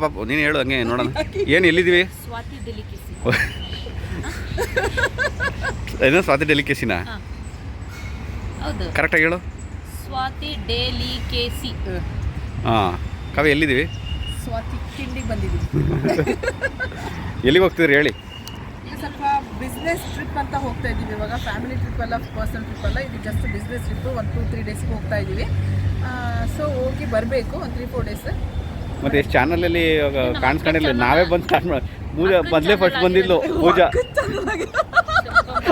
ಪಾಪು ನೀನು ಹೇಳು ಹಂಗೆ ನೋಡೋಣ. ಏನು ಎಲ್ಲಿದ್ದೀವಿ? ಸ್ವಾತಿ ಡೆಲಿಕೇಸಿ. ಏನೋ ಸ್ವಾತಿ ಡೆಲಿಕೇಸಿನಾ? ಹೌದು, ಕರೆಕ್ಟಾಗಿ ಹೇಳು. ಸ್ವಾತಿ ಡೆಲಿಕೇಸಿ. ಹಾಂ ಕಾವ್ಯ ಎಲ್ಲಿದ್ದೀವಿ? ಸ್ವಾತಿ ತಿಂಡಿಗೆ ಬಂದಿದ್ದೀವಿ. ಎಲ್ಲಿಗೆ ಹೋಗ್ತಿದ್ರಿ ಹೇಳಿ? ಈಗ ಸ್ವಲ್ಪ ಬಿಸ್ನೆಸ್ ಟ್ರಿಪ್ ಅಂತ ಹೋಗ್ತಾ ಇದ್ದೀವಿ. ಇವಾಗ ಫ್ಯಾಮಿಲಿ ಟ್ರಿಪ್ ಅಲ್ಲ, ಪರ್ಸನಲ್ ಟ್ರಿಪ್ ಅಲ್ಲ, ಇದು ಜಸ್ಟ್ ಬಿಸ್ನೆಸ್ ಟ್ರಿಪ್ಪು. 1-2-3 ಡೇಸ್ಗೆ ಹೋಗ್ತಾ ಇದ್ದೀವಿ. ಸೊ ಹೋಗಿ ಬರಬೇಕು, ಒಂದು 3-4 ಡೇಸ್. ಮತ್ತು ಎಷ್ಟು ಚಾನಲಲ್ಲಿ ಕಾಣಿಸ್ಕೊಂಡಿಲ್ಲ, ನಾವೇ ಬಂದು ಸ್ಟಾರ್ಟ್ ಮಾಡಿ. ಮೊದಲೇ ಫಸ್ಟ್ ಬಂದಿದ್ಲು ಪೂಜಾ,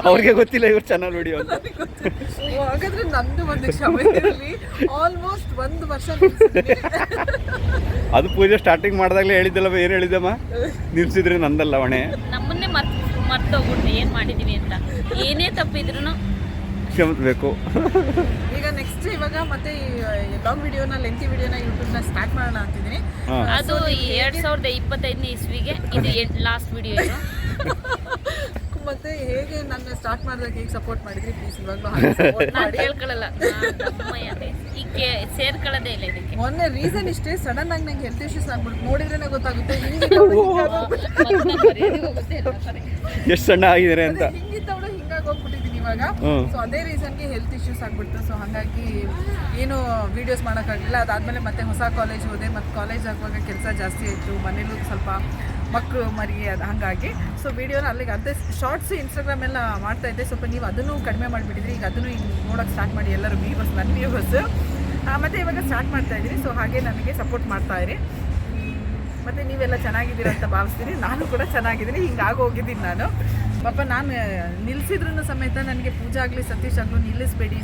ಅವ್ರಿಗೆ ಗೊತ್ತಿಲ್ಲ ಇವ್ರು ಚಾನಲ್ ವಿಡಿಯೋ ಅಂತ. ಹಾಗಾದ್ರೆ ನಂದು ಒಂದು ಕ್ಷಮೆಯಲ್ಲಿ ಆಲ್ಮೋಸ್ಟ್ 1 ವರ್ಷ ಅದು ಪೂಜೆ ಸ್ಟಾರ್ಟಿಂಗ್ ಮಾಡಿದಾಗಲೇ ಹೇಳಿದ್ದಲ್ಲ. ಏನು ಹೇಳಿದ್ದಮ್ಮ? ನಿಲ್ಸಿದ್ರೆ ನಂದಲ್ಲ ಹೊಣೆ. ನಮ್ಮನ್ನೇ ಮರ್ತೋಗ್ಬಿಟ್ಟು ಏನು ಮಾಡಿದೀವಿ ಅಂತ. ಏನೇ ತಪ್ಪಿದ್ರು ಕ್ಷಮಿಸಬೇಕು. ಈಗ ನೆಕ್ಸ್ಟ್ ಇವಾಗ ಮತ್ತೆ ಲಾಂಗ್ ವಿಡಿಯೋನ, ಲೆಂತಿ ವಿಡಿಯೋನ ಯೂಟ್ಯೂಬ್ನ ಸ್ಟಾರ್ಟ್ ಮಾಡೋಣ ಅಂತಿದ್ದೀನಿ. ಅದು 2025ನೇ ಇಸ್ವಿಗೆ ಇದು ಲಾಸ್ಟ್ ವಿಡಿಯೋ. ಇದು ಮತ್ತೆ ಹೇಗೆ ನನ್ನ ಸ್ಟಾರ್ಟ್ ಮಾಡಿದಾಗ ಹೇಗೆ ಸಪೋರ್ಟ್ ಮಾಡಿದ್ರಿ ಪ್ಲೀಸ್ ಇವಾಗಲೂ ನಾನು ಹೇಳ್ಕೊಳ್ಳಲ್ಲ, ಈಗ ಸೇರ್ಕೊಳ್ಳೋದೇ ಇಲ್ಲ ಇದಕ್ಕೆ. ಮೊನ್ನೆ ರೀಸನ್ ಇಷ್ಟೇ, ಸಡನ್ ಆಗಿ ನಂಗೆ ಹೆಲ್ತ್ ಇಶ್ಯೂಸ್ ಆಗ್ಬಿಟ್ಟು ನೋಡಿದ್ರೇನೆ ಗೊತ್ತಾಗುತ್ತೆ ಎಷ್ಟು ಸಣ್ಣ ಆಗಿದ್ದಾರೆ ಅಂತ. ಹಿಂಗಿದ್ದವಳು ಹಿಂಗಾಗಿ ಹೋಗ್ಬಿಟ್ಟಿದ್ದೀನಿ ಇವಾಗ. ಸೊ ಅದೇ ರೀಸನ್ಗೆ ಹೆಲ್ತ್ ಇಶ್ಯೂಸ್ ಆಗ್ಬಿಡ್ತು. ಸೊ ಹಾಗಾಗಿ ಏನು ವೀಡಿಯೋಸ್ ಮಾಡೋಕ್ಕಾಗಲಿಲ್ಲ. ಅದಾದಮೇಲೆ ಮತ್ತೆ ಹೊಸ ಕಾಲೇಜ್ ಹೋದೆ. ಮತ್ತು ಕಾಲೇಜ್ ಆಗುವಾಗ ಕೆಲಸ ಜಾಸ್ತಿ ಆಯಿತು, ಮನೇಲೂ ಸ್ವಲ್ಪ ಮಕ್ಕಳು ಮರಿ ಅದು ಹಾಗಾಗಿ. ಸೊ ವೀಡಿಯೋನ ಅಲ್ಲಿಗೆ ಅದೇ ಶಾರ್ಟ್ಸ್ ಇನ್ಸ್ಟಾಗ್ರಾಮ್ ಎಲ್ಲ ಮಾಡ್ತಾಯಿದ್ದೆ. ಸ್ವಲ್ಪ ನೀವು ಅದನ್ನು ಕಡಿಮೆ ಮಾಡಿಬಿಟ್ಟಿದ್ರಿ. ಈಗ ಅದನ್ನು ಈಗ ನೋಡೋಕ್ಕೆ ಸ್ಟಾರ್ಟ್ ಮಾಡಿ ಎಲ್ಲರೂ ವ್ಯೂವರ್ಸ್, ನನ್ನ ವ್ಯೂವರ್ಸ್. ಮತ್ತು ಇವಾಗ ಸ್ಟಾರ್ಟ್ ಮಾಡ್ತಾಯಿದ್ದೀನಿ. ಸೊ ಹಾಗೆ ನನಗೆ ಸಪೋರ್ಟ್ ಮಾಡ್ತಾಯಿರಿ. ಮತ್ತು ನೀವೆಲ್ಲ ಚೆನ್ನಾಗಿದ್ದೀರ ಅಂತ ಭಾವಿಸ್ತೀನಿ. ನಾನು ಕೂಡ ಚೆನ್ನಾಗಿದ್ದೀನಿ. ಹಿಂಗಾಗಿ ಹೋಗಿದ್ದೀನಿ ನಾನು. ಪಾಪ ನಾನು ನಿಲ್ಲಿಸಿದ್ರೂ ಸಮೇತ ನನಗೆ ಪೂಜಾ ಆಗಲಿ ಸತೀಶ್ ಆಗಲಿ ನಿಲ್ಲಿಸಬೇಡಿ,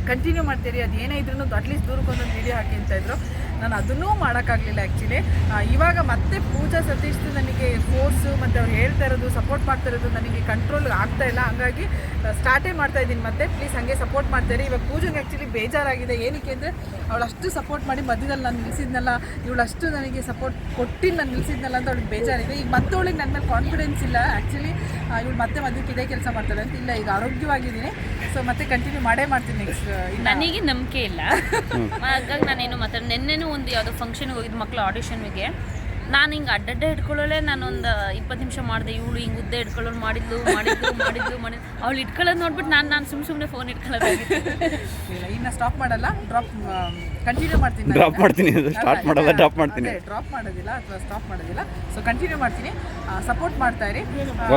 ಕಂಟಿನ್ಯೂ ಮಾಡ್ತೀರಿ, ಅದು ಏನೇ ಇದ್ರೂ ಅಟ್ಲೀಸ್ಟ್ ದೂರಕ್ಕೊಂದೊಂದು ವೀಡಿಯೋ ಹಾಕಿ ಅಂತ ಇದ್ರು. ನಾನು ಅದನ್ನೂ ಮಾಡೋಕ್ಕಾಗಲಿಲ್ಲ ಆ್ಯಕ್ಚುಲಿ. ಇವಾಗ ಮತ್ತೆ ಪೂಜಾ ಸತೀಶ್ದು ನನಗೆ ಫೋರ್ಸು ಮತ್ತು ಅವ್ರು ಹೇಳ್ತಾ ಇರೋದು, ಸಪೋರ್ಟ್ ಮಾಡ್ತಾ ಇರೋದು ನನಗೆ ಕಂಟ್ರೋಲ್ ಆಗ್ತಾಯಿಲ್ಲ. ಹಾಗಾಗಿ ಸ್ಟಾರ್ಟೇ ಮಾಡ್ತಾಯಿದ್ದೀನಿ ಮತ್ತೆ. ಪ್ಲೀಸ್ ಹಾಗೆ ಸಪೋರ್ಟ್ ಮಾಡ್ತಾರೆ. ಇವಾಗ ಪೂಜೆಗೆ ಆ್ಯಕ್ಚುಲಿ ಬೇಜಾರಾಗಿದೆ. ಏನಕ್ಕೆ ಅಂದರೆ ಅವಳಷ್ಟು ಸಪೋರ್ಟ್ ಮಾಡಿ ಮಧ್ಯದಲ್ಲಿ ನಾನು ನಿಲ್ಲಿಸಿದ್ನಲ್ಲ, ಇವಳಷ್ಟು ನನಗೆ ಸಪೋರ್ಟ್ ಕೊಟ್ಟು ನಾನು ನಿಲ್ಲಿಸಿದ್ನಲ್ಲ ಅಂತ ಅವಳಿಗೆ ಬೇಜಾರಿದೆ. ಈಗ ಮತ್ತೆ ಅವಳಿಗೆ ನನ್ನ ಮೇಲೆ ಕಾನ್ಫಿಡೆನ್ಸ್ ಇಲ್ಲ ಆ್ಯಕ್ಚುಲಿ. ಇವಳು ಮತ್ತೆ ಮಧ್ಯಕ್ಕೆ ಇದೇ ಕೆಲಸ ಮಾಡ್ತಾಳೆ ಅಂತ ಇಲ್ಲ. ಈಗ ಆರೋಗ್ಯವಾಗಿದ್ದೀನಿ. ಸೊ ಮತ್ತೆ ಕಂಟಿನ್ಯೂ ಮಾಡೇ ಮಾಡ್ತೀನಿ ನೆಕ್ಸ್ಟ್. ನನಗೆ ನಂಬಿಕೆ ಇಲ್ಲ, ಹಾಗಾಗಿ ನಾನೇನು ಮಾತಾಡ. ನಿನ್ನೆನೂ ಒಂದು ಯಾವುದೋ ಫಂಕ್ಷನ್ಗೆ ಹೋಗಿದ್ದು ಮಕ್ಕಳ ಆಡಿಷನ್ಗೆ. ನಾನು ಹಿಂಗೆ ಅಡ್ಡಡ್ಡ ಹಿಡ್ಕೊಳ್ಳೋಳೆ ನಾನೊಂದು 20 ನಿಮಿಷ ಮಾಡಿದೆ. ಇವಳು ಹಿಂಗೆ ಉದ್ದ ಹಿಡ್ಕೊಳ್ಳೋಳು ಮಾಡಿದ್ಲು. ಅವಳು ಇಟ್ಕೊಳ್ಳೋದು ನೋಡ್ಬಿಟ್ಟು ನಾನು ಸುಮ್ಮನೆ ಫೋನ್ ಇಟ್ಕೊಳ್ಳೋದಾಗಿತ್ತು. ಇಲ್ಲ, ಇನ್ನು ಸ್ಟಾಪ್ ಮಾಡಲ್ಲ, ಕಂಟಿನ್ಯೂ ಮಾಡ್ತೀನಿ. ಡ್ರಾಪ್ ಮಾಡ್ತೀನಿ, ಸ್ಟಾರ್ಟ್ ಮಾಡಲ್ಲ, ಡ್ರಾಪ್ ಮಾಡ್ತೀನಿ. ಡ್ರಾಪ್ ಮಾಡೋದಿಲ್ಲ ಅಥವಾ ಸ್ಟಾಪ್ ಮಾಡೋದಿಲ್ಲ. ಸೊ ಕಂಟಿನ್ಯೂ ಮಾಡ್ತೀನಿ. ಸಪೋರ್ಟ್ ಮಾಡ್ತಾ ಇರಿ.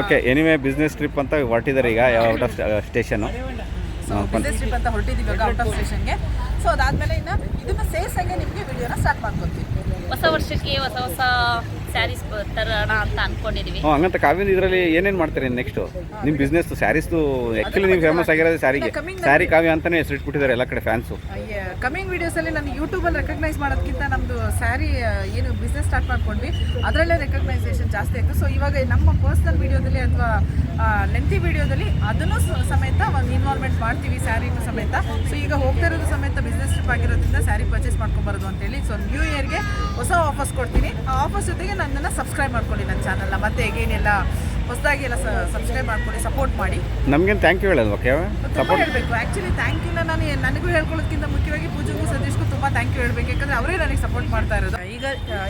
ಓಕೆ, ಎನಿವೇ ಬಿಸ್ನೆಸ್ ಟ್ರಿಪ್ ಅಂತ ಹೊರಟಿದ್ದಾರೆ ಈಗ out of station. So business trip ಅಂತ ಹೊರಟಿದ್ದೀವಿ ಇವಾಗ ಔಟ್ ಆಫ್ ಸ್ಟೇಷನ್ಗೆ. ಸೊ ಅದಾದಮೇಲೆ ಇನ್ನು ಇದನ್ನು ಸೇರ್ಸಂಗೆ ನಿಮಗೆ ವಿಡಿಯೋನ ಸ್ಟಾರ್ಟ್ ಮಾಡ್ಕೊತೀವಿ. ಹೊಸ ವರ್ಷಕ್ಕೆ ಹೊಸ ಸ್ಯಾರೀಸ್ ತರೋಣ ಅಂತ ಅನ್ಕೊಂಡಿದೀವಿ. ಹಂಗಂತ ಕಾವ್ಯ ಇದರಲ್ಲಿ ಏನೇನು ಮಾಡ್ತಾರೆ ನೆಕ್ಸ್ಟು? ನಿಮ್ಮ ಬಿಸ್ನೆಸ್ ಸ್ಯಾರೀಸ್ದು ಆ್ಯಕ್ಚುಲಿ ನೀವು ಫೇಮಸ್ ಆಗಿರೋದು ಸ್ಯಾರಿಗೆ. ಸ್ಯಾರಿ ಕಾವ್ಯ ಅಂತಲೇ ಹೆಸರಿಟ್ಬಿಟ್ಟಿದ್ದಾರೆ ಎಲ್ಲ ಕಡೆ ಫ್ಯಾನ್ಸು. ಕಮಿಂಗ್ ವೀಡಿಯೋಸಲ್ಲಿ ನಾನು ಯೂಟ್ಯೂಬಲ್ಲಿ ರೆಕಗ್ನೈಸ್ ಮಾಡೋದಕ್ಕಿಂತ ನಮ್ಮದು ಸ್ಯಾರಿ ಏನು ಬಿಸ್ನೆಸ್ ಸ್ಟಾರ್ಟ್ ಮಾಡ್ಕೊಂಡ್ವಿ, ಅದರಲ್ಲೇ ರೆಕಗ್ನೈಸೇಷನ್ ಜಾಸ್ತಿ ಆಯಿತು. ಸೊ ಇವಾಗ ನಮ್ಮ ಪರ್ಸ್ನಲ್ ವೀಡಿಯೋದಲ್ಲಿ ಅಥವಾ ಲೆಂತಿ ವೀಡಿಯೋದಲ್ಲಿ ಅದನ್ನು ಸಮೇತ ಒಂದು ಇನ್ವಾಲ್ವ್ಮೆಂಟ್ ಮಾಡ್ತೀವಿ, ಸ್ಯಾರಿನೂ ಸಮೇತ. ಸೊ ಈಗ ಹೋಗ್ತಾ ಇರೋದು ಸಮೇತ ಬಿಸ್ನೆಸ್ ಟ್ರಿಪ್ ಆಗಿರೋದ್ರಿಂದ ಸ್ಯಾರಿ ಪರ್ಚೇಸ್ ಮಾಡ್ಕೊಂಬರೋದು ಅಂತೇಳಿ. ಸೊ ನ್ಯೂ ಇಯರ್ಗೆ ಹೊಸ ಆಫರ್ಸ್ ಕೊಡ್ತೀನಿ. ಆ ಆಫರ್ಸ್ ಜೊತೆಗೆ ನನ್ನನ್ನು ಸಬ್ಸ್ಕ್ರೈಬ್ ಮಾಡ್ಕೊಳ್ಳಿ, ನನ್ನ ಚಾನಲ್ನ. ಮತ್ತೆ ಹೇಗೇನೆಲ್ಲ ಹೊಸದಾಗಿ ಎಲ್ಲ ಸಬ್ಸ್ಕ್ರೈಬ್ ಮಾಡ್ಕೊಳ್ಳಿ, ಸಪೋರ್ಟ್ ಮಾಡಿ. ನಮಗೇನು ಥ್ಯಾಂಕ್ ಯು ಹೇಳಲ್ವಾ? ತುಂಬ ಹೇಳಬೇಕು ಆ್ಯಕ್ಚುಲಿ. ಥ್ಯಾಂಕ್ ಯೂನ ನನಗೂ ಹೇಳ್ಕೊಳ್ಳೋದಕ್ಕಿಂತ ಮುಖ್ಯವಾಗಿ ಪೂಜೆಗೂ ಸತೀಶ್ಗೂ ತುಂಬ ಥ್ಯಾಂಕ್ ಯು ಹೇಳಬೇಕು. ಯಾಕಂದರೆ ಅವರೇ ನನಗೆ ಸಪೋರ್ಟ್ ಮಾಡ್ತಾ ಇರೋದು.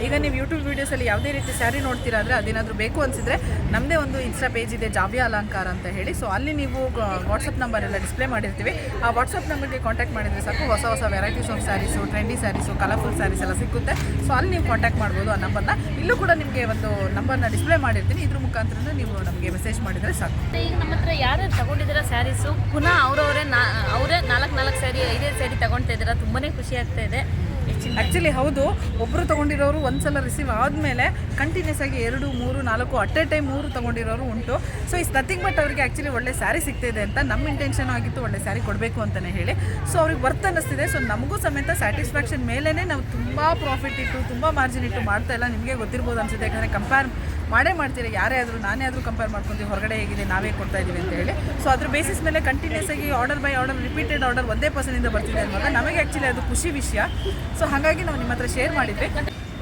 ಈಗ ನೀವು ಯೂಟ್ಯೂಬ್ ವೀಡಿಯೋಸಲ್ಲಿ ಯಾವುದೇ ರೀತಿ ಸ್ಯಾರಿ ನೋಡ್ತೀರಾ ಅಂದರೆ ಅದೇನಾದರೂ ಬೇಕು ಅನಿಸಿದ್ರೆ ನಮ್ಮದೇ ಒಂದು ಇನ್ಸ್ಟಾ ಪೇಜ್ ಇದೆ, ಜಾವ್ಯ ಅಲಂಕಾರ ಅಂತ ಹೇಳಿ. ಸೊ ಅಲ್ಲಿ ನೀವು ವಾಟ್ಸಪ್ ನಂಬರ್ ಎಲ್ಲ ಡಿಸ್ಪ್ಲೇ ಮಾಡಿರ್ತೀವಿ. ಆ ವಾಟ್ಸಪ್ ನಂಬರ್ಗೆ ಕಾಂಟ್ಯಾಕ್ಟ್ ಮಾಡಿದರೆ ಸಾಕು. ಹೊಸ varieties of saris, trendy saris, colourful saris ಎಲ್ಲ ಸಿಕ್ಕುತ್ತೆ. ಸೊ ಅಲ್ಲಿ ನೀವು ಕಾಂಟ್ಯಾಕ್ಟ್ ಮಾಡ್ಬೋದು ಆ ನಂಬರ್ನ. ಇಲ್ಲೂ ಕೂಡ ನಿಮಗೆ ಒಂದು ನಂಬರ್ನ ಡಿಸ್ಪ್ಲೇ ಮಾಡಿರ್ತೀನಿ. ಇದ್ರ ಮುಖಾಂತರ ನೀವು ನಮಗೆ ಮೆಸೇಜ್ ಮಾಡಿದರೆ ಸಾಕು. ಈಗ ನಮ್ಮ ಹತ್ರ ಯಾರು ತಗೊಂಡಿದ್ದೀರಾ ಸ್ಯಾರೀಸು, ಪುನಃ ಅವರೇ 4 ಸ್ಯಾರಿ 5 ಸ್ಯಾರಿ ತಗೊಳ್ತಾ ಇದ್ದೀರಾ. ತುಂಬಾ ಖುಷಿ ಆಗ್ತಾ ಇದೆ ಆ್ಯಕ್ಚುಲಿ. ಹೌದು, ಒಬ್ಬರು ತೊಗೊಂಡಿರೋರು ಒಂದು ಸಲ ರಿಸೀವ್ ಆದಮೇಲೆ ಕಂಟಿನ್ಯೂಸ್ ಆಗಿ 2, 3, 4 ಅಟ್ ಎ ಟೈಮ್ 3 ತೊಗೊಂಡಿರೋರು ಉಂಟು. ಸೊ ಇಸ್ ನಥಿಂಗ್ ಬಟ್ ಅವರಿಗೆ ಆ್ಯಕ್ಚುಲಿ ಒಳ್ಳೆ ಸ್ಯಾರಿ ಸಿಗ್ತಿದೆ ಅಂತ ನಮ್ಮ ಇಂಟೆನ್ಷನ್ ಆಗಿತ್ತು, ಒಳ್ಳೆ ಸ್ಯಾರಿ ಕೊಡಬೇಕು ಅಂತಲೇ ಹೇಳಿ. ಸೊ ಅವ್ರಿಗೆ ವರ್ತ್ ಅನ್ನಿಸ್ತಿದೆ. ಸೊ ನಮಗೂ ಸಮೇತ ಸ್ಯಾಟಿಸ್ಫ್ಯಾಕ್ಷನ್ ಮೇಲೇ ನಾವು ತುಂಬ ಪ್ರಾಫಿಟ್ ಇಟ್ಟು, ತುಂಬ ಮಾರ್ಜಿನ್ ಇಟ್ಟು ಮಾಡ್ತಾ ಇಲ್ಲ. ನಿಮಗೆ ಗೊತ್ತಿರ್ಬೋದು ಅನಿಸುತ್ತೆ, ಯಾಕಂದರೆ ಕಂಪೇರ್ ಮಾಡೇ ಮಾಡ್ತೀರಿ. ಯಾರೇ ಆದರೂ, ನಾನೇ ಆದರೂ ಕಂಪೇರ್ ಮಾಡ್ಕೊತೀವಿ ಹೊರಗಡೆ ಹೇಗಿದೆ, ನಾವೇ ಕೊಡ್ತಾ ಇದ್ದೀವಿ ಅಂತ ಹೇಳಿ. ಸೊ ಅದ್ರ ಬೇಸಿಸ್ ಮೇಲೆ ಕಂಟಿನ್ಯೂಸ್ ಆಗಿ order by order, repeated order ಒಂದೇ ಪರ್ಸನಿಂದ ಬರ್ತಿದೆ ಅನ್ನೋದು ನಮಗೆ ಆ್ಯಕ್ಚುಲಿ ಅದು ಖುಷಿ ವಿಷಯ. ಸೊ ಹಾಗಾಗಿ ನಾವು ನಿಮ್ಮ ಹತ್ರ ಶೇರ್ ಮಾಡಿದ್ವಿ.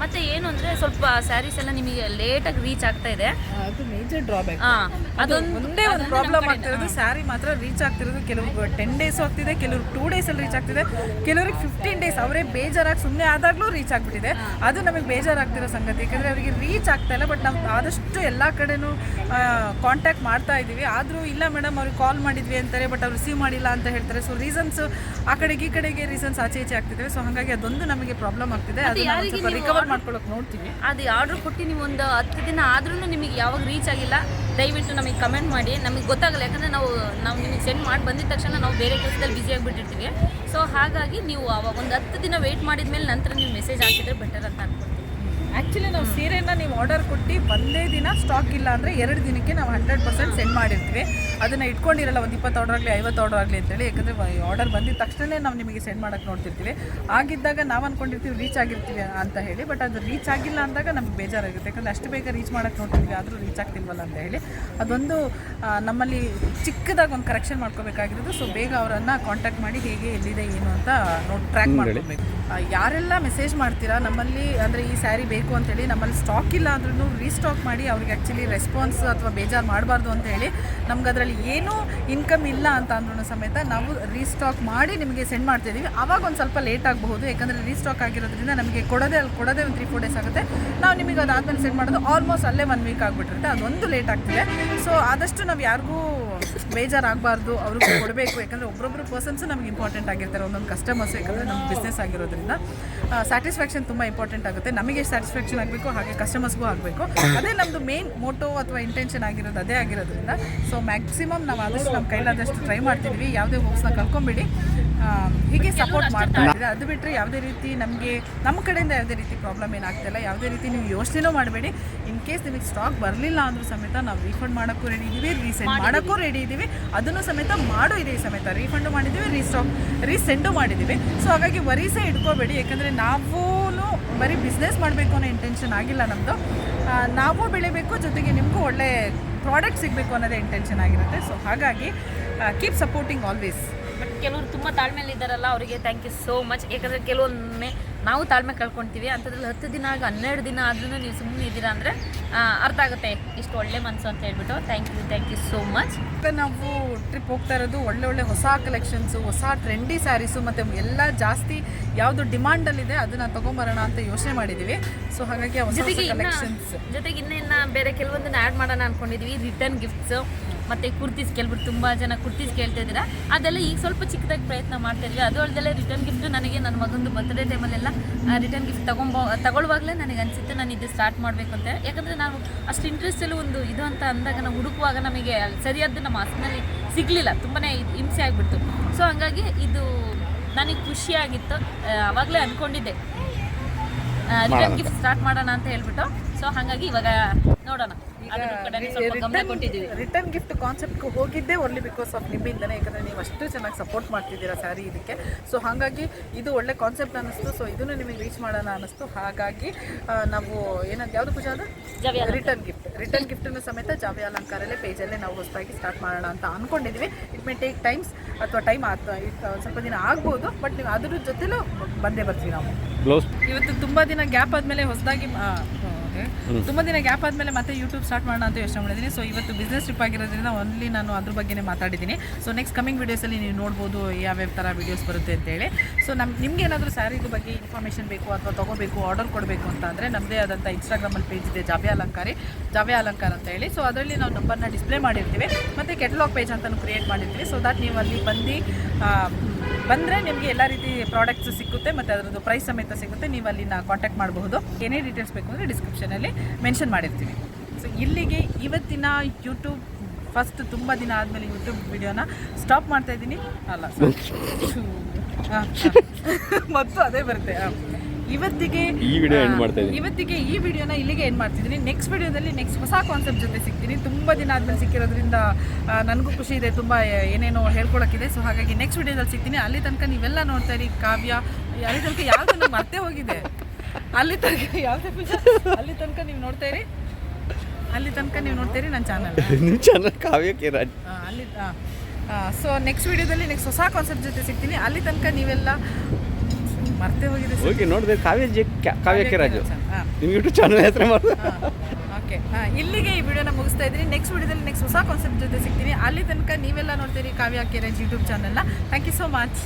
ಮತ್ತೆ ಏನು ಅಂದರೆ ಸ್ವಲ್ಪ ಸ್ಯಾರೀಸ್ ಎಲ್ಲ ನಿಮಗೆ ಲೇಟಾಗಿ ರೀಚ್ ಆಗ್ತಾ ಇದೆ. ಅದು ಮೇಜರ್ ಡ್ರಾಬ್ಯಾಕ್. ಅದೊಂದು ಒಂದೇ ಒಂದು ಪ್ರಾಬ್ಲಮ್ ಆಗ್ತಿರೋದು, ಸ್ಯಾರಿ ಮಾತ್ರ ರೀಚ್ ಆಗ್ತಿರೋದು ಕೆಲವ್ರಿಗೆ 10 ಡೇಸ್ ಆಗ್ತಿದೆ, ಕೆಲವ್ರಿಗೆ 2 ಡೇಸಲ್ಲಿ ರೀಚ್ ಆಗ್ತಿದೆ, ಕೆಲವ್ರಿಗೆ 15 ಡೇಸ್. ಅವರೇ ಬೇಜಾರಾಗಿ ಸುಮ್ಮನೆ ಆದಾಗಲೂ ರೀಚ್ ಆಗಿಬಿಟ್ಟಿದೆ. ಅದು ನಮಗೆ ಬೇಜಾರಾಗ್ತಿರೋ ಸಂಗತಿ, ಯಾಕಂದರೆ ಅವರಿಗೆ ರೀಚ್ ಆಗ್ತಾ ಇಲ್ಲ. ಬಟ್ ನಾವು ಆದಷ್ಟು ಎಲ್ಲ ಕಡೆನೂ ಕಾಂಟ್ಯಾಕ್ಟ್ ಮಾಡ್ತಾ ಇದ್ದೀವಿ. ಆದರೂ ಇಲ್ಲ ಮೇಡಮ್ ಅವ್ರಿಗೆ ಕಾಲ್ ಮಾಡಿದ್ವಿ ಅಂತಾರೆ, ಬಟ್ ಅವ್ರು ರಿಸೀವ್ ಮಾಡಿಲ್ಲ ಅಂತ ಹೇಳ್ತಾರೆ. ಸೊ ರೀಸನ್ಸ್ ಆ ಕಡೆಗೆ ಈ ಕಡೆಗೆ ರೀಸನ್ಸ್ ಆಚೆ ಈಚೆ ಆಗ್ತಿದೆ. ಸೊ ಹಾಗಾಗಿ ಅದೊಂದು ನಮಗೆ ಪ್ರಾಬ್ಲಮ್ ಆಗ್ತಿದೆ. ಅದನ್ನ ಸ್ವಲ್ಪ ರಿಕವರ್ ಮಾಡ್ಕೊಳ್ಳೋಕೆ ನೋಡ್ತೀವಿ. ಅದು ಆರ್ಡ್ರ್ ಕೊಟ್ಟು ನೀವು ಒಂದು 10 ದಿನ ಆದ್ರೂ ನಿಮಗೆ ಯಾವಾಗ ರೀಚ್ ಆಗಿಲ್ಲ ದಯವಿಟ್ಟು ನಮಗೆ ಕಮೆಂಟ್ ಮಾಡಿ, ನಮಗೆ ಗೊತ್ತಾಗಲ್ಲ. ಯಾಕಂದರೆ ನಾವು ನಿಮಗೆ ಸೆಂಡ್ ಮಾಡಿ ಬಂದಿದ ತಕ್ಷಣ ನಾವು ಬೇರೆ ಕೆಲಸದಲ್ಲಿ ಬ್ಯುಸಿ ಆಗಿಬಿಟ್ಟಿರ್ತೀವಿ. ಸೊ ಹಾಗಾಗಿ ನೀವು ಅವಾಗ ಒಂದು 10 ದಿನ ವೆಯ್ಟ್ ಮಾಡಿದ ಮೇಲೆ ನಂತರ ನೀವು ಮೆಸೇಜ್ ಹಾಕಿದರೆ ಬೆಟರ್ ಅಂತ ಅನ್ಕೊಳ್ತೀವಿ. ಆ್ಯಕ್ಚುಲಿ ನಾವು ಸೀರೆನ ನೀವು ಆರ್ಡರ್ ಕೊಟ್ಟು ಒಂದೇ ದಿನ ಸ್ಟಾಕ್ ಇಲ್ಲ ಅಂದರೆ 2 ದಿನಕ್ಕೆ ನಾವು 100% ಸೆಂಡ್ ಮಾಡಿರ್ತೀವಿ. ಅದನ್ನು ಇಟ್ಕೊಂಡಿರಲ್ಲ ಒಂದು 20 ಆರ್ಡರ್ ಆಗಲಿ 50 ಆರ್ಡರ್ ಆಗಲಿ ಅಂತೇಳಿ. ಯಾಕಂದರೆ ಆರ್ಡರ್ ಬಂದಿದ ತಕ್ಷಣ ನಾವು ನಿಮಗೆ ಸೆಂಡ್ ಮಾಡೋಕ್ಕೆ ನೋಡ್ತಿರ್ತೀವಿ. ಆಗಿದ್ದಾಗ ನಾವು ಅಂದ್ಕೊಂಡಿರ್ತೀವಿ ರೀಚ್ ಆಗಿರ್ತೀವಿ ಅಂತ ಹೇಳಿ, ಬಟ್ ಅದು ರೀಚ್ ಆಗಿಲ್ಲ ಅಂದಾಗ ನಮ್ಗೆ ಬೇಜಾರಾಗುತ್ತೆ. ಯಾಕಂದರೆ ಅಷ್ಟು ಬೇಗ ರೀಚ್ ಮಾಡೋಕ್ಕೆ ನೋಡ್ತೀವಿ, ಆದರೂ ರೀಚ್ ಆಗ್ತಿಲ್ವಲ್ಲ ಅಂತ ಹೇಳಿ. ಅದೊಂದು ನಮ್ಮಲ್ಲಿ ಚಿಕ್ಕದಾಗಿ ಒಂದು ಕರೆಕ್ಷನ್ ಮಾಡ್ಕೋಬೇಕಾಗಿರೋದು. ಸೊ ಬೇಗ ಅವರನ್ನು ಕಾಂಟ್ಯಾಕ್ಟ್ ಮಾಡಿ ಹೇಗೆ ಎಲ್ಲಿದೆ ಏನು ಅಂತ ಟ್ರ್ಯಾಕ್ ಮಾಡ್ಕೋಬೇಕು. ಯಾರೆಲ್ಲ ಮೆಸೇಜ್ ಮಾಡ್ತೀರಾ ನಮ್ಮಲ್ಲಿ, ಅಂದರೆ ಈ ಸ್ಯಾರಿ ಬೇಕು ಅಂತೇಳಿ, ನಮ್ಮಲ್ಲಿ ಸ್ಟಾಕ್ ಇಲ್ಲ ಅಂದ್ರೂ ರೀಸ್ಟಾಕ್ ಮಾಡಿ ಅವ್ರಿಗೆ ಆ್ಯಕ್ಚುಲಿ ರೆಸ್ಪಾನ್ಸ್ ಅಥವಾ ಬೇಜಾರು ಮಾಡಬಾರ್ದು ಅಂತ ಹೇಳಿ, ನಮ್ಗೆ ಅದರಲ್ಲಿ ಏನೂ ಇನ್ಕಮ್ ಇಲ್ಲ ಅಂತ ಅಂದ್ರೂ ಸಮೇತ ನಾವು ರೀಸ್ಟಾಕ್ ಮಾಡಿ ನಿಮಗೆ ಸೆಂಡ್ ಮಾಡ್ತಾಯಿದ್ದೀವಿ. ಆವಾಗ ಒಂದು ಸ್ವಲ್ಪ ಲೇಟ್ ಆಗಬಹುದು, ಯಾಕಂದರೆ ರೀಸ್ಟಾಕ್ ಆಗಿರೋದ್ರಿಂದ ನಮಗೆ ಕೊಡೋದೇ ಒಂದು 3-4 ಡೇಸ್ ಆಗುತ್ತೆ. ನಾವು ನಿಮಗೆ ಅದಾದಮೇಲೆ ಸೆಂಡ್ ಮಾಡೋದು ಆಲ್ಮೋಸ್ಟ್ ಅಲ್ಲೇ 1 ವೀಕ್ ಆಗಿಬಿಟ್ಟಿರುತ್ತೆ. ಅದೊಂದು ಲೇಟ್ ಆಗ್ತಿದೆ. ಸೊ ಆದಷ್ಟು ನಾವು ಯಾರಿಗೂ ಬೇಜಾರಾಗಬಾರ್ದು, ಅವ್ರಿಗೆ ಕೊಡಬೇಕು. ಯಾಕಂದರೆ ಒಬ್ಬೊಬ್ಬರು ಪರ್ಸನ್ಸು ನಮ್ಗೆ ಇಂಪಾರ್ಟೆಂಟ್ ಆಗಿರ್ತಾರೆ, ಒಂದೊಂದು ಕಸ್ಟಮರ್ಸು. ಯಾಕಂದರೆ ನಮ್ಮ ಬಿಸ್ನೆಸ್ ಆಗಿರೋದ್ರಿಂದ ಸ್ಯಾಟಿಸ್ಫ್ಯಾಕ್ಷನ್ ತುಂಬ ಇಂಪಾರ್ಟೆಂಟ್ ಆಗುತ್ತೆ. ನಮಗೆ ಸ್ಯಾಟಿಸ್ಫ್ಯಾಕ್ಷನ್ ಆಗಬೇಕು, ಹಾಗೆ ಕಸ್ಟಮರ್ಸ್ಗೂ ಆಗಬೇಕು. ಅದೇ ನಮ್ಮದು ಮೇನ್ ಮೋಟೋ ಅಥವಾ ಇಂಟೆನ್ಷನ್ ಆಗಿರೋದು ಅದೇ ಆಗಿರೋದ್ರಿಂದ ಸೊ ಮ್ಯಾಕ್ಸಿಮಮ್ ನಾವು ಆದಷ್ಟು ನಮ್ಮ ಕೈಲಾದಷ್ಟು ಟ್ರೈ ಮಾಡ್ತಿದ್ವಿ. ಯಾವುದೇ ಹೋಪ್ಸ್ನ ಕಳ್ಕೊಂಬಿಡಿ, ಹೀಗೆ ಸಪೋರ್ಟ್ ಮಾಡ್ತಾ ಇದ್ದೀವಿ. ಅದು ಬಿಟ್ಟರೆ ಯಾವುದೇ ರೀತಿ ನಮಗೆ ನಮ್ಮ ಕಡೆಯಿಂದ ಯಾವುದೇ ರೀತಿ ಪ್ರಾಬ್ಲಮ್ ಏನಾಗ್ತಿಲ್ಲ. ಯಾವುದೇ ರೀತಿ ನೀವು ಯೋಚನೆನೂ ಮಾಡಬೇಡಿ. ಇನ್ ಕೇಸ್ ನಿಮಗೆ ಸ್ಟಾಕ್ ಬರಲಿಲ್ಲ ಅಂದರೂ ಸಮೇತ ನಾವು ರೀಫಂಡ್ ಮಾಡೋಕ್ಕೂ ರೆಡಿ ಇದ್ದೀವಿ, ರೀಸೆಂಡ್ ಮಾಡೋಕ್ಕೂ ರೆಡಿ ಇದ್ದೀವಿ. ಅದನ್ನು ಸಮೇತ ಮಾಡೋ ಇದೆ ಸಮೇತ ರೀಫಂಡು ಮಾಡಿದ್ದೀವಿ, ರೀಸೆಂಡು ಮಾಡಿದ್ದೀವಿ. ಸೊ ಹಾಗಾಗಿ ವರೀಸೇ ಇಟ್ಕೋಬೇಡಿ. ಯಾಕಂದರೆ ನಾವು ಬರೀ ಬಿಸ್ನೆಸ್ ಮಾಡಬೇಕು ಅನ್ನೋ ಇಂಟೆನ್ಷನ್ ಆಗಿಲ್ಲ ನಮ್ಮದು. ನಾವು ಬೆಳಿಬೇಕು, ಜೊತೆಗೆ ನಿಮಗೂ ಒಳ್ಳೆ ಪ್ರಾಡಕ್ಟ್ ಸಿಗಬೇಕು ಅನ್ನೋದೇ ಇಂಟೆನ್ಷನ್ ಆಗಿರುತ್ತೆ. ಸೊ ಹಾಗಾಗಿ ಕೀಪ್ ಸಪೋರ್ಟಿಂಗ್ ಆಲ್ವೇಸ್. ಬಟ್ ಕೆಲವರು ತುಂಬ ತಾಳ್ಮೆಯಲ್ಲಿ ಇದ್ದಾರಲ್ಲ, ಅವರಿಗೆ ಥ್ಯಾಂಕ್ ಯು ಸೋ ಮಚ್. ಯಾಕಂದರೆ ಕೆಲವೊಮ್ಮೆ ನಾವು ತಾಳ್ಮೆ ಕಳ್ಕೊಳ್ತೀವಿ. ಅಂಥದ್ರಲ್ಲಿ 10 ದಿನ ಆಗಿ 12 ದಿನ ಆದ್ರೂ ನೀವು ಸುಮ್ಮನೆ ಇದ್ದೀರಾ ಅಂದರೆ ಅರ್ಥ ಆಗುತ್ತೆ ಇಷ್ಟು ಒಳ್ಳೆ ಮನಸ್ಸು ಅಂತ ಹೇಳ್ಬಿಟ್ಟು. Thank you so much. ನಾವು ಟ್ರಿಪ್ ಹೋಗ್ತಾ ಇರೋದು ಒಳ್ಳೆ ಹೊಸ ಕಲೆಕ್ಷನ್ಸು, ಹೊಸ ಟ್ರೆಂಡಿ ಸ್ಯಾರೀಸು, ಮತ್ತು ಎಲ್ಲ ಜಾಸ್ತಿ ಯಾವುದು ಡಿಮಾಂಡಲ್ಲಿದೆ ಅದನ್ನು ತೊಗೊಂಬರೋಣ ಅಂತ ಯೋಚನೆ ಮಾಡಿದ್ದೀವಿ. ಸೊ ಹಾಗಾಗಿ ಹೊಸ ಕಲೆಕ್ಷನ್ಸ್ ಜೊತೆಗೆ ಇನ್ನು ಬೇರೆ ಕೆಲವೊಂದನ್ನು ಆ್ಯಡ್ ಮಾಡೋಣ ಅಂದ್ಕೊಂಡಿದ್ದೀವಿ. ರಿಟರ್ನ್ ಗಿಫ್ಟ್ಸು ಮತ್ತು ಕುರ್ತೀಸ್, ಕೆಲವರು ತುಂಬ ಜನ ಕುರ್ತೀಸ್ ಕೇಳ್ತಾ ಇದ್ದೀರಾ. ಅದೆಲ್ಲ ಈಗ ಸ್ವಲ್ಪ ಚಿಕ್ಕದಾಗಿ ಪ್ರಯತ್ನ ಮಾಡ್ತಾ ಇದ್ವಿ. ಅದು ಅಲ್ಲದೆ ರಿಟರ್ನ್ ಗಿಫ್ಟು ನನಗೆ ನನ್ನ ಮಗಂದು ಬರ್ತ್ಡೇ ಟೈಮಲ್ಲೆಲ್ಲ ರಿಟರ್ನ್ ಗಿಫ್ಟ್ ತಗೊಳ್ಳುವಾಗಲೇ ನನಗೆ ಅನಿಸುತ್ತೆ ನಾನು ಇದು ಸ್ಟಾರ್ಟ್ ಮಾಡಬೇಕು ಅಂತ. ಯಾಕಂದರೆ ನಾವು ಅಷ್ಟು ಇಂಟ್ರೆಸ್ಟಲ್ಲಿ ಒಂದು ಇದು ಅಂತ ಅಂದಾಗ ನಾವು ಹುಡುಕುವಾಗ ನಮಗೆ ಸರಿಯಾದ ನಮ್ಮ ಹಾಸನಲ್ಲಿ ಸಿಗಲಿಲ್ಲ, ತುಂಬಾ ಹಿಂಸೆ ಆಗಿಬಿಡ್ತು. ಸೊ ಹಾಗಾಗಿ ಇದು ನನಗೆ ಖುಷಿಯಾಗಿತ್ತು. ಆವಾಗಲೇ ಅಂದ್ಕೊಂಡಿದ್ದೆ ರಿಟರ್ನ್ ಗಿಫ್ಟ್ ಸ್ಟಾರ್ಟ್ ಮಾಡೋಣ ಅಂತ ಹೇಳ್ಬಿಟ್ಟು. ಸೊ ಹಾಗಾಗಿ ಇವಾಗ ನೋಡೋಣ, ರಿಟರ್ನ್ ಗಿಫ್ಟ್ ಕಾನ್ಸೆಪ್ಟ್ಗೆ ಹೋಗಿದ್ದೇ ಓನ್ಲಿ ಬಿಕಾಸ್ ಆಫ್ ನಿಮ್ಮಿಂದನೇ. ಯಾಕಂದರೆ ನೀವು ಅಷ್ಟು ಚೆನ್ನಾಗಿ ಸಪೋರ್ಟ್ ಮಾಡ್ತಿದ್ದೀರಾ ಸ್ಯಾರಿ ಇದಕ್ಕೆ. ಸೊ ಹಾಗಾಗಿ ಇದು ಒಳ್ಳೆ ಕಾನ್ಸೆಪ್ಟ್ ಅನ್ನಿಸ್ತು. ಸೊ ಇದನ್ನು ನಿಮಗೆ ರೀಚ್ ಮಾಡೋಣ ಅನ್ನಿಸ್ತು. ಹಾಗಾಗಿ ನಾವು ಏನಂತ ಯಾವುದು ಪೂಜಾ ಅದು ರಿಟರ್ನ್ ಗಿಫ್ಟನ್ನು ಸಮೇತ ಜಾವ್ಯ ಅಲಂಕಾರಲ್ಲೇ ಪೇಜಲ್ಲೇ ನಾವು ಹೊಸದಾಗಿ ಸ್ಟಾರ್ಟ್ ಮಾಡೋಣ ಅಂತ ಅಂದ್ಕೊಂಡಿದ್ವಿ. ಇಟ್ ಮೇ ಟೇಕ್ ಟೈಮ್ಸ್ ಅಥವಾ ಟೈಮ್ ಸ್ವಲ್ಪ ದಿನ ಆಗ್ಬೋದು, ಬಟ್ ನೀವು ಅದ್ರ ಜೊತೆಲೂ ಬಂದೇ ಬರ್ತೀವಿ ನಾವು. ಇವತ್ತು ತುಂಬ ದಿನ ಗ್ಯಾಪ್ ಆದಮೇಲೆ ಹೊಸದಾಗಿ ತುಂಬ ದಿನ ಗ್ಯಾಪ್ ಆದಮೇಲೆ ಮತ್ತೆ ಯೂಟ್ಯೂಬ್ ಸ್ಟಾರ್ಟ್ ಮಾಡೋಣ ಅಂತ ಯೋಚನೆ ಮಾಡಿದ್ದೀನಿ. ಸೊ ಇವತ್ತು ಬಿಸ್ನೆಸ್ ಟ್ರಿಪ್ ಆಗಿರೋದ್ರಿಂದ ಓನ್ಲಿ ನಾನು ಅದ್ರ ಬಗ್ಗೆನೇ ಮಾತಾಡಿದ್ದೀನಿ. ಸೊ ನೆಕ್ಸ್ಟ್ ಕಮಿಂಗ್ ವೀಡಿಯೋಸಲ್ಲಿ ನೀವು ನೋಡ್ಬೋದು ಯಾವ್ಯಾವ ಥರ ವೀಡಿಯೋಸ್ ಬರುತ್ತೆ ಅಂತೇಳಿ. ಸೊ ನಿಮ್ಗೆ ಏನಾದರೂ ಸ್ಯಾರಿದು ಬಗ್ಗೆ ಇನ್ಫಾರ್ಮೇಷನ್ ಬೇಕು ಅಥವಾ ತೊಗೋಬೇಕು, ಆರ್ಡರ್ ಕೊಡಬೇಕು ಅಂತ ಅಂದರೆ ನಮ್ಮದೇ ಆದಂಥ ಇನ್ಸ್ಟಾಗ್ರಾಮಲ್ಲಿ ಪೇಜ್ ಇದೆ ಜಾವ್ಯ ಅಲಂಕಾರ ಅಂತ ಹೇಳಿ. ಸೊ ಅದರಲ್ಲಿ ನಾವು ನಂಬರ್ನ ಡಿಸ್ಪ್ಲೇ ಮಾಡಿರ್ತೀವಿ, ಮತ್ತು ಕೆಟಲಾಗ್ ಪೇಜ್ ಅಂತಲೂ ಕ್ರಿಯೇಟ್ ಮಾಡಿರ್ತೀವಿ. ಸೊ ದಟ್ ನೀವು ಅಲ್ಲಿ ಬಂದರೆ ನಿಮಗೆ ಎಲ್ಲ ರೀತಿ ಪ್ರಾಡಕ್ಟ್ಸ್ ಸಿಗುತ್ತೆ, ಮತ್ತು ಅದರದ್ದು ಪ್ರೈಸ್ ಸಮೇತ ಸಿಗುತ್ತೆ. ನೀವು ಅಲ್ಲಿನ ಕಾಂಟ್ಯಾಕ್ಟ್ ಮಾಡಬಹುದು. ಏನೇ ಡೀಟೇಲ್ಸ್ ಬೇಕು ಅಂದರೆ ಡಿಸ್ಕ್ರಿಪ್ಷನಲ್ಲಿ ಮೆನ್ಷನ್ ಮಾಡಿರ್ತೀವಿ. ಸೊ ಇಲ್ಲಿಗೆ ಇವತ್ತಿನ ಯೂಟ್ಯೂಬ್ ಫಸ್ಟ್ ತುಂಬ ದಿನ ಆದಮೇಲೆ ಯೂಟ್ಯೂಬ್ ವಿಡಿಯೋನ ಸ್ಟಾಪ್ ಮಾಡ್ತಾಯಿದ್ದೀನಿ. ಅಲ್ಲ ಮತ್ತು ಅದೇ ಬರುತ್ತೆ. ಇವತ್ತಿಗೆ ಈ ವಿಡಿಯೋನ ಇಲ್ಲಿಗೆ ಎಂಡ್ ಮಾಡ್ತಿದ್ದೀನಿ. ನೆಕ್ಸ್ಟ್ ವಿಡಿಯೋದಲ್ಲಿ ನೆಕ್ಸ್ಟ್ ಹೊಸ ಕಾನ್ಸೆಪ್ಟ್ ಜೊತೆ ಸಿಗ್ತೀನಿ. ತುಂಬ ದಿನ ಆದಮೇಲೆ ಸಿಕ್ಕಿರೋದ್ರಿಂದ ನನಗೂ ಖುಷಿ ಇದೆ, ತುಂಬ ಏನೇನೋ ಹೇಳ್ಕೊಳಕ್ಕಿದೆ. ಸೊ ಹಾಗಾಗಿ ನೆಕ್ಸ್ಟ್ ವಿಡಿಯೋದಲ್ಲಿ ಸಿಗ್ತೀನಿ. ಅಲ್ಲಿ ತನಕ ನೀವೆಲ್ಲ ನೋಡ್ತಾ ಇರಿ ಕಾವ್ಯ. ಅಲ್ಲಿ ತನಕ ಯಾವುದು ನಂಗೆ ಮರ್ತೇ ಹೋಗಿದೆ. ಅಲ್ಲಿ ತನಕ ಯಾವುದೇ ಪೂಜಾ ಅಲ್ಲಿ ತನಕ ನೀವು ನೋಡ್ತಾ ಇರಿ ನನ್ನ ಚಾನಲ್ ಕಾವ್ಯಕ್ಕೆ ಅಲ್ಲಿ. ಸೊ ನೆಕ್ಸ್ಟ್ ವಿಡಿಯೋದಲ್ಲಿ ನೆಕ್ಸ್ಟ್ ಹೊಸ ಕಾನ್ಸೆಪ್ಟ್ ಜೊತೆ ಸಿಗ್ತೀನಿ. ಅಲ್ಲಿ ತನಕ ನೀವೆಲ್ಲ ಮರ್ತೇ ಹೋಗಿದೆ ಸರ್. ಹೋಗಿ ನೋಡಿದ್ರೆ ಕಾವ್ಯ ಕೆ ರಾಜು ಹಾಂ ನಿಮ್ಮ ಯೂಟ್ಯೂಬ್ ಚಾನಲ್ ಹೆಸರು ಮಾಡಿ. ಓಕೆ ಇಲ್ಲಿಗೆ ಈ ವಿಡಿಯೋನ ಮುಗಿಸ್ತಾ ಇದ್ದೀನಿ. ನೆಕ್ಸ್ಟ್ ವಿಡಿಯೋದಲ್ಲಿ ನೆಕ್ಸ್ಟ್ ಹೊಸ ಕಾನ್ಸೆಪ್ಟ್ ಜೊತೆ ಸಿಗ್ತೀನಿ. ಅಲ್ಲಿ ತನಕ ನೀವೆಲ್ಲ ನೋಡ್ತೀರಿ ಕಾವ್ಯ ಕೆ ರಾಜ್ ಯೂಟ್ಯೂಬ್ ಚಾನಲ್ನ. Thank you so much.